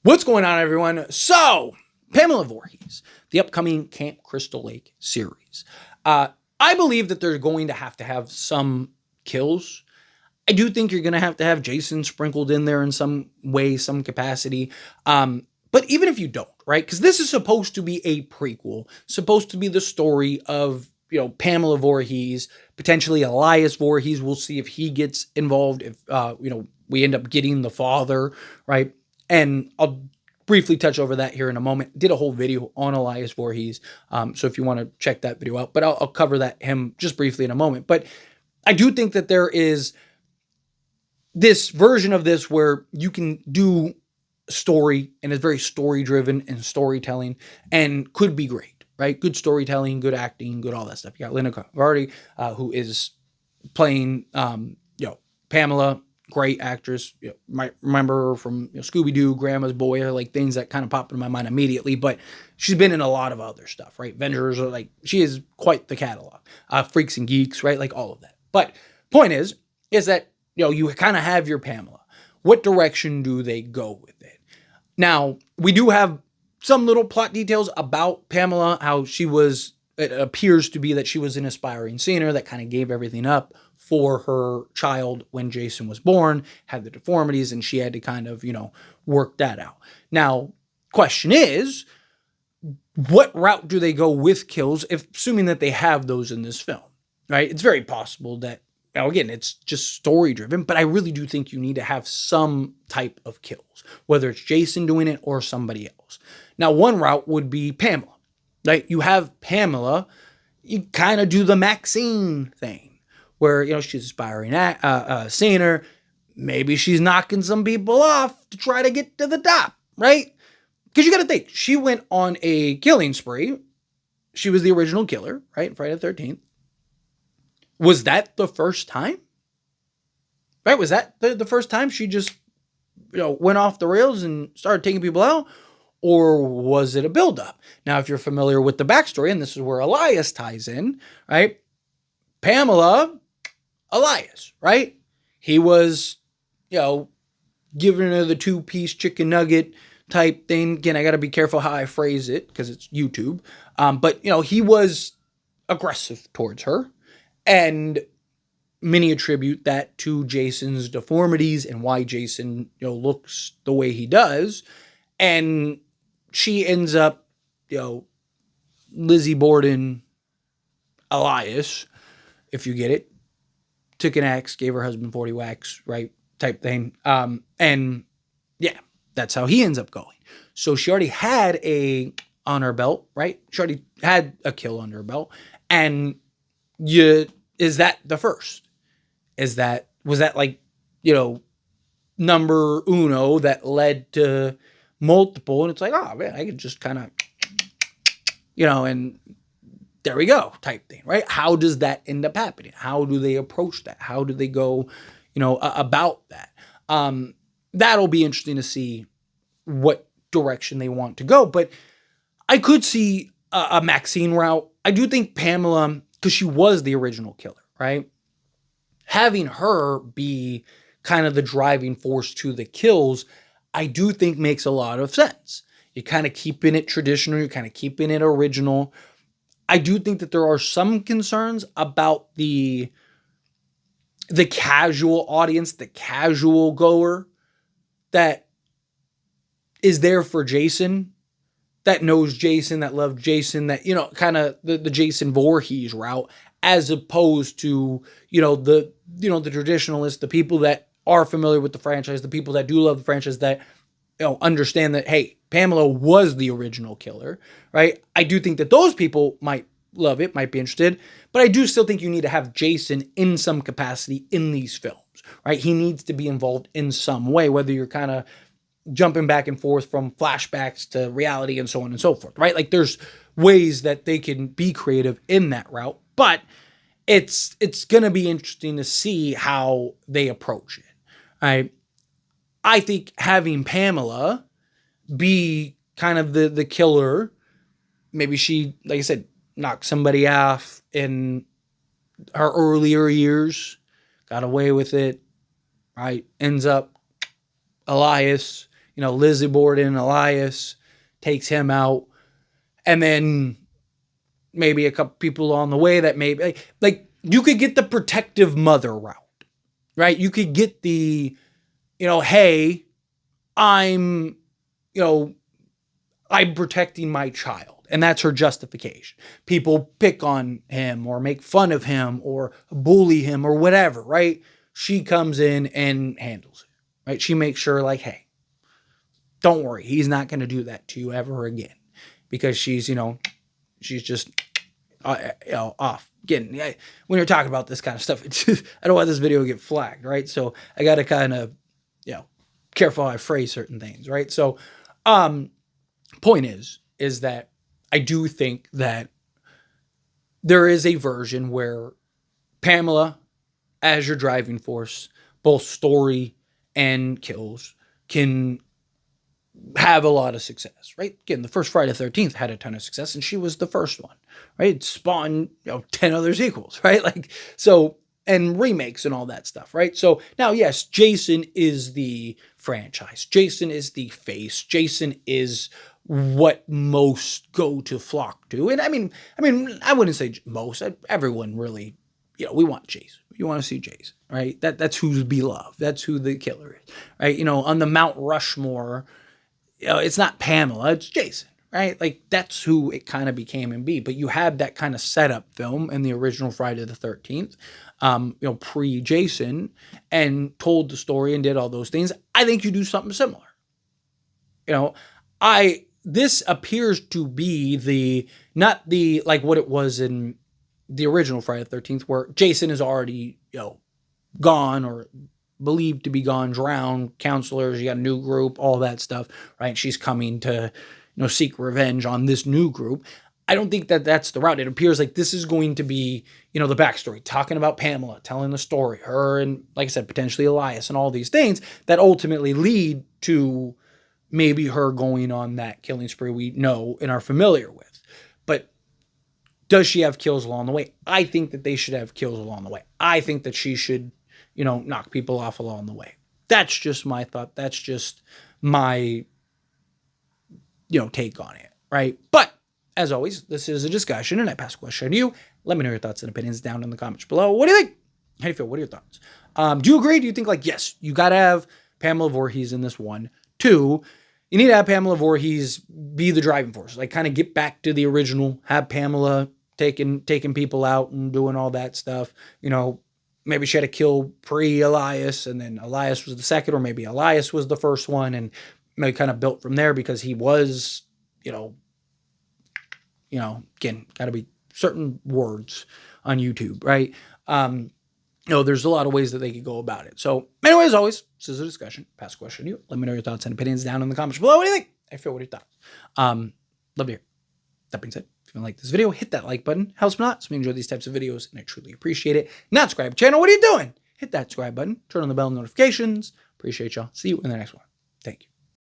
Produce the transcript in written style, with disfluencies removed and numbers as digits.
What's going on, everyone? So, Pamela Voorhees, the upcoming Camp Crystal Lake series. I believe that they're going to have some kills. I do think you're going to have Jason sprinkled in there in some way, some capacity. But even if you don't, right? Because this is supposed to be a prequel, supposed to be the story of, Pamela Voorhees, potentially Elias Voorhees. We'll see if he gets involved, if, we end up getting the father, right? And I'll briefly touch over that here in a moment. Did a whole video on Elias Voorhees. So if you want to check that video out, but I'll cover him just briefly in a moment. But I do think that there is this version of this where you can do story and it's very story driven and storytelling and could be great, right? Good storytelling, good acting, good all that stuff. You got Linda Vardy, who is playing, Pamela. Great actress. Might remember her from Scooby-Doo, Grandma's Boy, like things that kind of pop in my mind immediately. But she's been in a lot of other stuff, right? Avengers, she is quite the catalog. Freaks and Geeks, right? Like all of that. But point is that you kind of have your Pamela. What direction do they go with it? Now we do have some little plot details about Pamela. How it appears to be that she was an aspiring singer that kind of gave everything up for her child when Jason was born, had the deformities, and she had to kind of, work that out. Now, question is, what route do they go with kills, assuming that they have those in this film, right? It's very possible that, again, it's just story driven, but I really do think you need to have some type of kills, whether it's Jason doing it or somebody else. Now, one route would be Pamela, right? You have Pamela, you kind of do the Maxine thing, where, she's aspiring singer. Maybe she's knocking some people off to try to get to the top, right? Because you got to think, she went on a killing spree. She was the original killer, right? Friday the 13th. Was that the first time? Right? Was that the first time she just, went off the rails and started taking people out? Or was it a buildup? Now, if you're familiar with the backstory, and this is where Elias ties in, right? Pamela, Elias, right? He was, giving her the 2-piece chicken nugget type thing. Again, I got to be careful how I phrase it because it's YouTube. But, he was aggressive towards her. And many attribute that to Jason's deformities and why Jason, looks the way he does. And she ends up, Lizzie Borden, Elias, if you get it. Took an axe, gave her husband 40 whacks, right? Type thing. And yeah, that's how he ends up going. So she already had on her belt, right? She already had a kill under her belt. And is that the first? Was that number uno that led to multiple? And it's like, oh man, I could just kind of, and there we go type thing, right? How does that end up happening? How do they approach that? How do they go, about that? That'll be interesting to see what direction they want to go. But I could see a Maxine route. I do think Pamela, because she was the original killer, right? Having her be kind of the driving force to the kills, I do think makes a lot of sense. You're kind of keeping it traditional. You're kind of keeping it original. I do think that there are some concerns about the casual audience, the casual goer that is there for Jason, that knows Jason, that loved Jason, that, kind of the Jason Voorhees route, as opposed to, the traditionalists, the people that are familiar with the franchise, the people that do love the franchise, that, understand that, hey, Pamela was the original killer, right? I do think that those people might love it, might be interested, but I do still think you need to have Jason in some capacity in these films, right? He needs to be involved in some way, whether you're kind of jumping back and forth from flashbacks to reality and so on and so forth, right? Like there's ways that they can be creative in that route, but it's going to be interesting to see how they approach it, right? I think having Pamela be kind of the killer, maybe she, like I said, knocked somebody off in her earlier years, got away with it, right? Ends up Elias, Lizzie Borden, Elias, takes him out. And then maybe a couple people on the way that maybe, like you could get the protective mother route, right? You could get the, hey, I'm protecting my child. And that's her justification. People pick on him or make fun of him or bully him or whatever, right? She comes in and handles it, right? She makes sure like, hey, don't worry. He's not going to do that to you ever again, because she's just, off. Again, when you're talking about this kind of stuff, I don't want this video to get flagged, right? So I got to kind of, careful how I phrase certain things, right? So, point is that I do think that there is a version where Pamela, as your driving force, both story and kills, can have a lot of success, right? Again, the first Friday the 13th had a ton of success, and she was the first one, right? It spawned 10 other sequels, right? Like, so, and remakes and all that stuff, right? So now, yes, Jason is the franchise. Jason is the face. Jason is what most go to flock to. And I mean, I wouldn't say most. Everyone really, we want Jason. You want to see Jason, right? That's who's beloved. That's who the killer is, right? On the Mount Rushmore, it's not Pamela, it's Jason, right? Like that's who it kind of became and be. But you had that kind of setup film in the original Friday the 13th, pre-Jason, and told the story and did all those things. I think you do something similar. This appears to be not the, like what it was in the original Friday the 13th, where Jason is already, gone or believed to be gone, drowned, counselors, you got a new group, all that stuff, right? She's coming to, seek revenge on this new group. I don't think that that's the route. It appears like this is going to be, the backstory, talking about Pamela, telling the story, her and, like I said, potentially Elias and all these things that ultimately lead to maybe her going on that killing spree we know and are familiar with. But does she have kills along the way? I think that they should have kills along the way. I think that she should, knock people off along the way. That's just my thought. That's just my, take on it, right? But as always, this is a discussion, and I pass a question to you. Let me know your thoughts and opinions down in the comments below. What do you think? How do you feel? What are your thoughts? Do you agree? Do you think like, yes, you got to have Pamela Voorhees in this one? 2, you need to have Pamela Voorhees be the driving force, like kind of get back to the original, have Pamela taking people out and doing all that stuff. Maybe she had to kill pre-Elias, and then Elias was the second, or maybe Elias was the first one, and maybe kind of built from there because he was, again, got to be certain words on YouTube, right? There's a lot of ways that they could go about it. So anyway, as always, this is a discussion. Pass a question to you. Let me know your thoughts and opinions down in the comments below. What do you think? I feel what are your thoughts? Love to hear. That being said, if you like this video, hit that like button. Helps me a lot. So we enjoy these types of videos, and I truly appreciate it. Not subscribe to the channel. What are you doing? Hit that subscribe button. Turn on the bell notifications. Appreciate y'all. See you in the next one. Thank you.